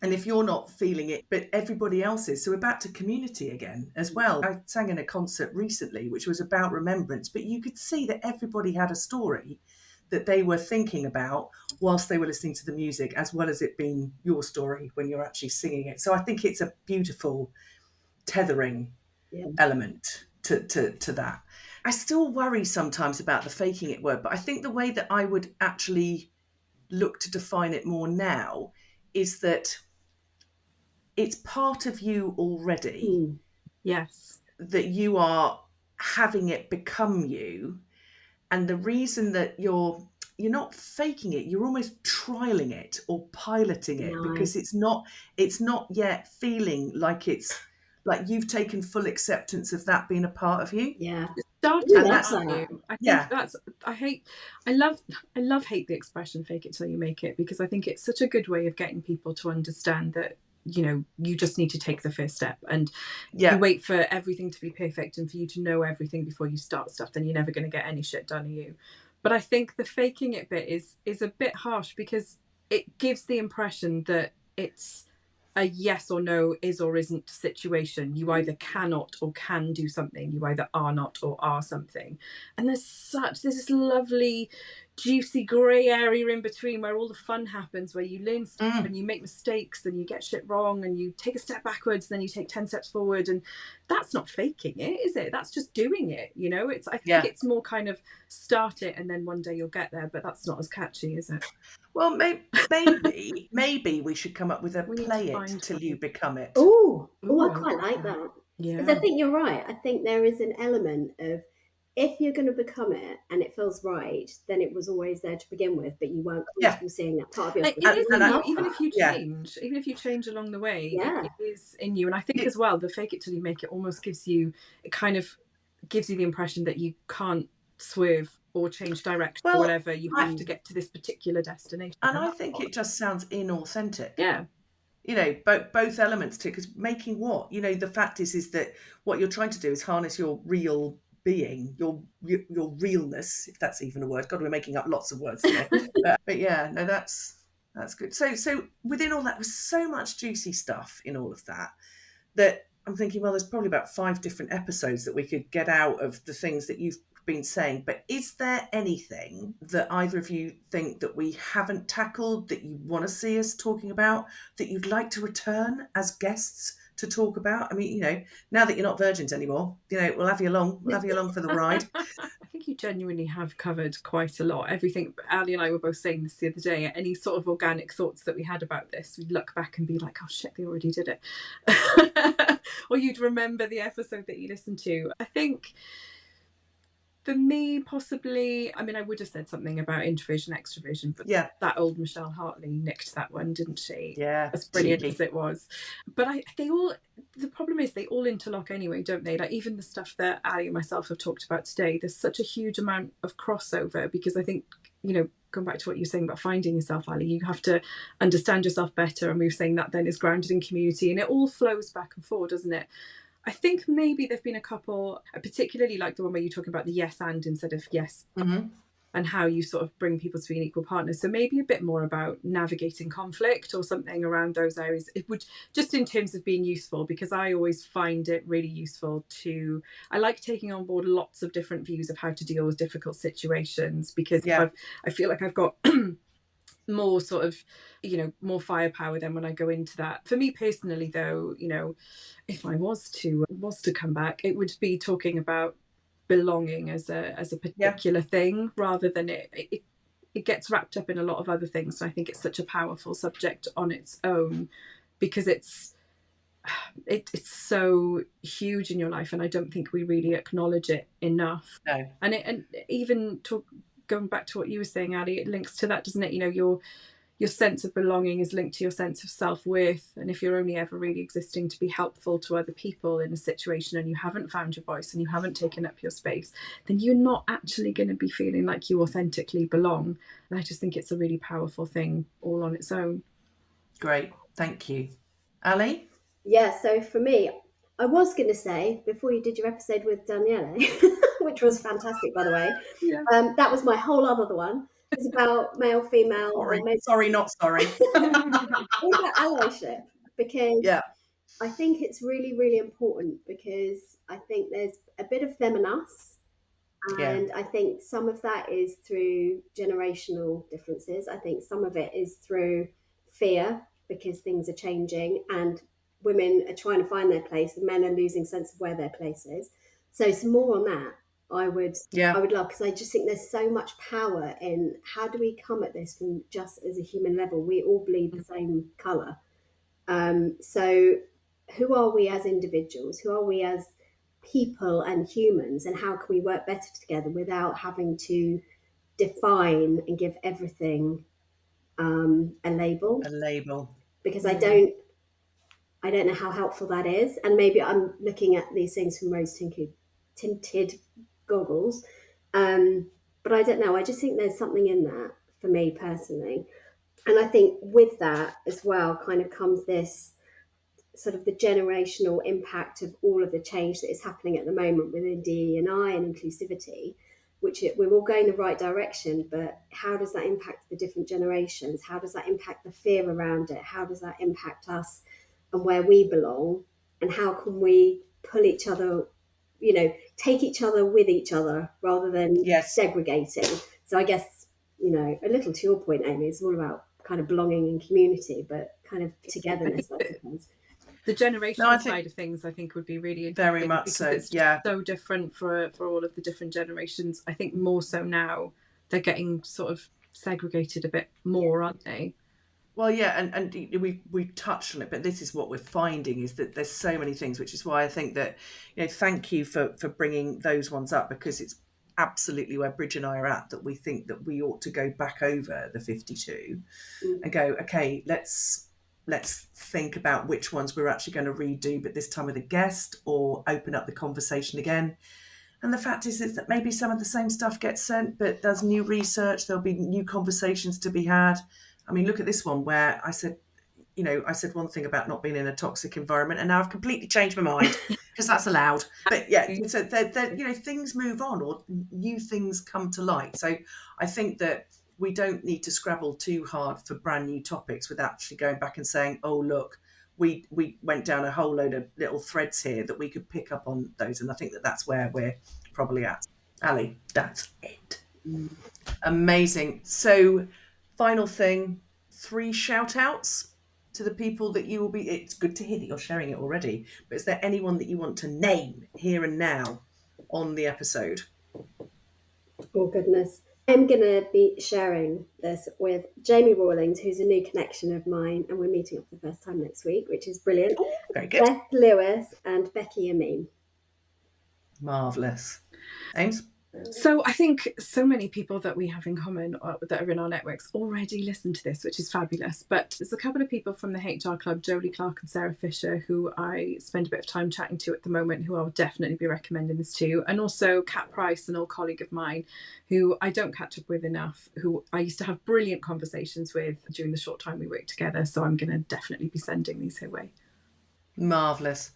And if you're not feeling it, but everybody else is. So we're back to community again as well. I sang in a concert recently, which was about remembrance, but you could see that everybody had a story that they were thinking about whilst they were listening to the music, as well as it being your story when you're actually singing it. So I think it's a beautiful tethering element to that. I still worry sometimes about the faking it word, but I think the way that I would actually look to define it more now is that it's part of you already. Yes. That you are having it become you. And the reason that you're not faking it, you're almost trialing it or piloting it, because it's not yet feeling like it's like you've taken full acceptance of that being a part of you. Yeah. Starting And that's that's you. I think I love hate the expression fake it till you make it, because I think it's such a good way of getting people to understand that you just need to take the first step, and you wait for everything to be perfect and for you to know everything before you start stuff, then you're never going to get any shit done, are you? But I think the faking it bit is a bit harsh, because it gives the impression that it's a yes or no, is or isn't situation. You either cannot or can do something. You either are not or are something. And there's this lovely juicy grey area in between where all the fun happens, where you learn stuff and you make mistakes and you get shit wrong and you take a step backwards, then you take 10 steps forward, and that's not faking it, is it? That's just doing it. I think it's more kind of start it and then one day you'll get there, but that's not as catchy, is it? Well, maybe we should come up with a play it till you become it. Oh, I quite like that. Yeah. Because I think you're right. I think there is an element of, if you're going to become it and it feels right, then it was always there to begin with, but you weren't comfortable seeing that part of yourself. It is in you, even if you change along the way, it is in you. And I think as well, the fake it till you make it almost gives you the impression that you can't swerve or change direction or whatever. You have to get to this particular destination. And I think it just sounds inauthentic. Yeah. Both elements too, because making what? The fact is that what you're trying to do is harness your real being, your realness, if that's even a word. God, we're making up lots of words today. but yeah, no, that's good. So within all that, there's so much juicy stuff in all of that I'm thinking, well, there's probably about 5 different episodes that we could get out of the things that you've been saying. But is there anything that either of you think that we haven't tackled, that you want to see us talking about, that you'd like to return as guests to talk about? I mean, now that you're not virgins anymore, we'll have you along for the ride. I think you genuinely have covered quite a lot. Everything. Ali and I were both saying this the other day. Any sort of organic thoughts that we had about this, we'd look back and be like, oh shit, they already did it. Or you'd remember the episode that you listened to. I think for me, possibly, I mean, I would have said something about introversion, extroversion, but that old Michelle Hartley nicked that one, didn't she? Yeah. As brilliant as it was. But the problem is they all interlock anyway, don't they? Like even the stuff that Ali and myself have talked about today, there's such a huge amount of crossover, because I think, going back to what you were saying about finding yourself, Ali, you have to understand yourself better. And we were saying that then is grounded in community, and it all flows back and forth, doesn't it? I think maybe there've been a couple, particularly like the one where you're talking about the yes and instead of yes. Mm-hmm. and how you sort of bring people to be an equal partner. So maybe a bit more about navigating conflict or something around those areas. It would, just in terms of being useful, because I always find it really useful to, I like taking on board lots of different views of how to deal with difficult situations, because I feel like I've got more sort of, more firepower than when I go into that. For me personally, though, if I was to come back, it would be talking about belonging as a particular thing, rather than it gets wrapped up in a lot of other things. And I think it's such a powerful subject on its own, because it's so huge in your life, and I don't think we really acknowledge it enough. No. And even going back to what you were saying, Ali, it links to that, doesn't it? Your sense of belonging is linked to your sense of self-worth. And if you're only ever really existing to be helpful to other people in a situation, and you haven't found your voice and you haven't taken up your space, then you're not actually going to be feeling like you authentically belong. And I just think it's a really powerful thing all on its own. Great. Thank you. Ali? Yeah, so for me, I was going to say, before you did your episode with Daniele, which was fantastic, by the way, that was my whole other one. It's about male, female. Sorry, not sorry. It's about allyship, because I think it's really, really important, because I think there's a bit of them and us. And I think some of that is through generational differences. I think some of it is through fear, because things are changing and women are trying to find their place and men are losing sense of where their place is. So some more on that I would love, because I just think there's so much power in how do we come at this from just as a human level. We all bleed the same colour. So who are we as individuals? Who are we as people and humans? And how can we work better together without having to define and give everything a label? Because I don't know how helpful that is. And maybe I'm looking at these things from rose-tinted goggles. But I don't know. I just think there's something in that for me personally. And I think with that as well kind of comes this sort of the generational impact of all of the change that is happening at the moment within DE&I and inclusivity, which we're all going the right direction, but how does that impact the different generations? How does that impact the fear around it? How does that impact us and where we belong? And how can we pull each other, take each other with each other rather than segregating? So I guess, a little to your point, Amy, it's all about kind of belonging and community, but kind of togetherness, I suppose. The generational side of things, I think, would be really interesting. Very much so. It's so different for all of the different generations. I think more so now they're getting sort of segregated a bit more, aren't they? Well, and we've touched on it, but this is what we're finding, is that there's so many things, which is why I think that, thank you for bringing those ones up, because it's absolutely where Bridge and I are at, that we think that we ought to go back over the 52 and go, okay, let's think about which ones we're actually going to redo, but this time with a guest, or open up the conversation again. And the fact is that maybe some of the same stuff gets sent, but there's new research, there'll be new conversations to be had. I mean, look at this one where I said one thing about not being in a toxic environment, and now I've completely changed my mind, because that's allowed. But so things move on, or new things come to light. So I think that we don't need to scrabble too hard for brand new topics with actually going back and saying, oh, look, we went down a whole load of little threads here that we could pick up on those. And I think that that's where we're probably at. Ali, that's it. Amazing. So final thing, 3 shout outs to the people that you will be. It's good to hear that you're sharing it already, but is there anyone that you want to name here and now on the episode? Oh, goodness. I'm going to be sharing this with Jamie Rawlings, who's a new connection of mine, and we're meeting up for the first time next week, which is brilliant. Ooh, very good. Beth Lewis and Becky Aime. Marvellous. Ames? So I think so many people that we have in common, or that are in our networks, already listen to this, which is fabulous. But there's a couple of people from the HR Club, Jolie Clark and Sarah Fisher, who I spend a bit of time chatting to at the moment, who I'll definitely be recommending this to. And also Kat Price, an old colleague of mine, who I don't catch up with enough, who I used to have brilliant conversations with during the short time we worked together. So I'm going to definitely be sending these her way. Marvellous.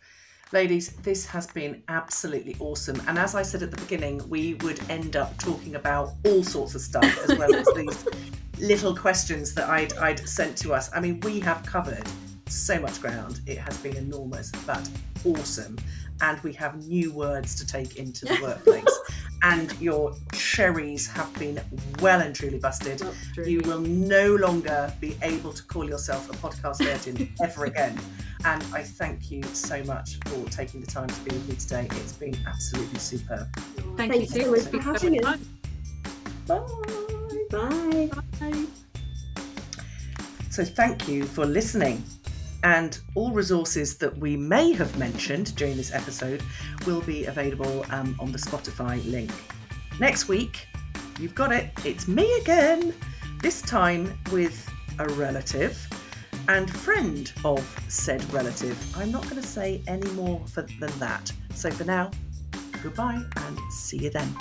Ladies, this has been absolutely awesome. And as I said at the beginning, we would end up talking about all sorts of stuff as well as these little questions that I'd sent to us. I mean, we have covered so much ground. It has been enormous, but awesome. And we have new words to take into the workplace. And your cherries have been well and truly busted. You will no longer be able to call yourself a podcast virgin ever again. And I thank you so much for taking the time to be with me today. It's been absolutely superb. Thank you so much for having us. Bye. Bye. Bye. So thank you for listening. And all resources that we may have mentioned during this episode will be available on the Spotify link. Next week, you've got it, it's me again, this time with a relative and friend of said relative. I'm not going to say any more than that. So for now, goodbye and see you then.